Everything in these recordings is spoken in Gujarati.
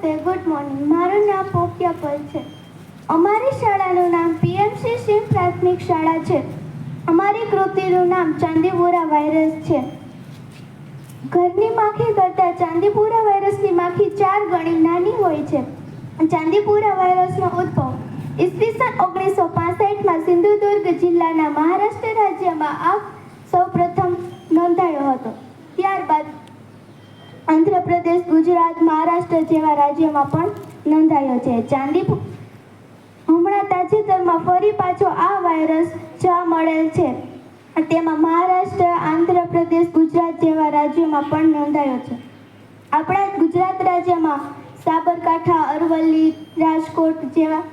નમસ્તે, ગુડ મોર્નિંગ. મારું નામ પોપિયા પલ છે. અમારી શાળાનું નામ પીએમસી સિંહ પ્રાથમિક શાળા છે. અમારી કૃતિનું નામ ચાંદીપુરા વાયરસ છે. ઘરની માખી કરતાં ચાંદીપુરા વાયરસની માખી 4 ગણી નાની હોય છે. ચાંદીપુરા વાયરસનો ઉદ્ભવ ઈસવીસન 1965માં સિંધુદુર્ગ જિલ્લાના મહારાષ્ટ્ર રાજ્યમાં સૌપ્રથમ નોંધાયો હતો. ત્યારબાદ આંધ્રપ્રદેશ, ગુજરાત, મહારાષ્ટ્ર જેવા રાજ્યોમાં પણ નોંધાયો છે. હમણાં તાજેતરમાં ફરી પાછો આ વાયરસ જોવા મળેલ છે. તેમાં મહારાષ્ટ્ર, આંધ્રપ્રદેશ, ગુજરાત જેવા રાજ્યોમાં પણ નોંધાયો છે. આપણા ગુજરાત રાજ્યમાં સાબરકાંઠા, અરવલ્લી, રાજકોટ જેવા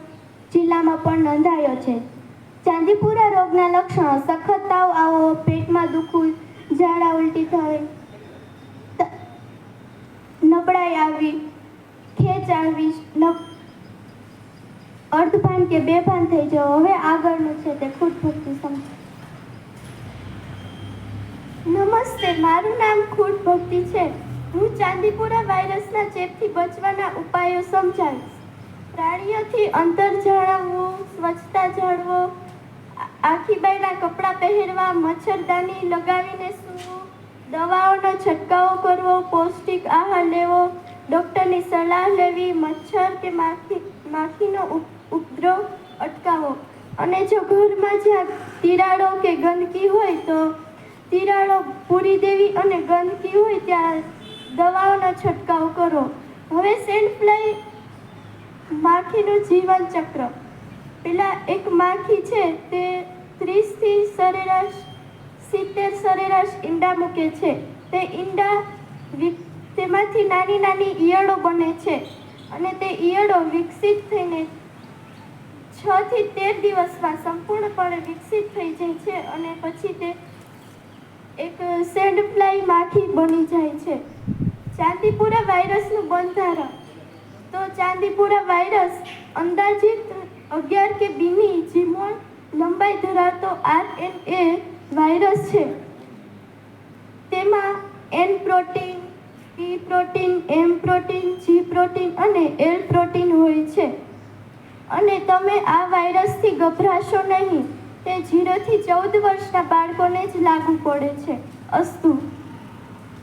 જિલ્લામાં પણ નોંધાયો છે. ચાંદીપુરા રોગના લક્ષણો સખત તાવ આવવો, પેટમાં દુખવું, ઝાડા ઉલટી થવી, નબળાઈ આવવી, ખેંચ આવવી, અર્ધભાન કે બેભાન થઈ જવો. હવે આગળનું છે તે ખૂટ ભક્તિ સમજો. નમસ્તે, મારું નામ ખૂટ ભક્તિ છે. હું ચાંદીપુરા વાયરસના ચેપથી બચવાના ઉપાયો સમજાવીશ. પ્રાણીઓથી અંતર જાળવવું, સ્વચ્છતા જાળવો, આખી બાયના કપડાં પહેરવા, મચ્છરદાની લગાવીને સૂવું, દવાઓનો છંટકાવ કરવો, પૌષ્ટિક આહાર લેવો, ડૉક્ટરની સલાહ લેવી, મચ્છર કે માખીનો ઉપદ્રવ અટકાવો અને જો ઘરમાં જ્યાં તિરાડો કે ગંદકી હોય તો તિરાડો પૂરી દેવી અને ગંદકી હોય ત્યાં દવાઓનો છંટકાવ કરો. હવે સેન્ડ ફ્લાય માખીનું જીવન ચક્ર. પેલા એક માખી છે તે 30 થી સરેરાશ 70 સરેરાશ ઈંડા મૂકે છે. તે ઈંડા તેમાંથી નાની નાની ઈયળો બને છે અને તે ઈયળો વિકસિત થઈને 6 થી 13 દિવસમાં સંપૂર્ણપણે વિકસિત થઈ જાય છે અને પછી તે એક સેન્ડ ફ્લાય માખી બની જાય છે. ચાંદીપુરા વાયરસનું બંધારણ. તો ચાંદીપુરા વાયરસ અંદાજિત 11 કે બીની જીવન લંબાઈ ધરાવતો RNA વાયરસ છે. તેમાં N protein, P protein, M protein, G protein અને L પ્રોટીન હોય છે. અને તમે આ વાયરસથી ગભરાશો નહીં. તે 0 થી 14 વર્ષના બાળકોને જ લાગુ પડે છે. અસ્તુ.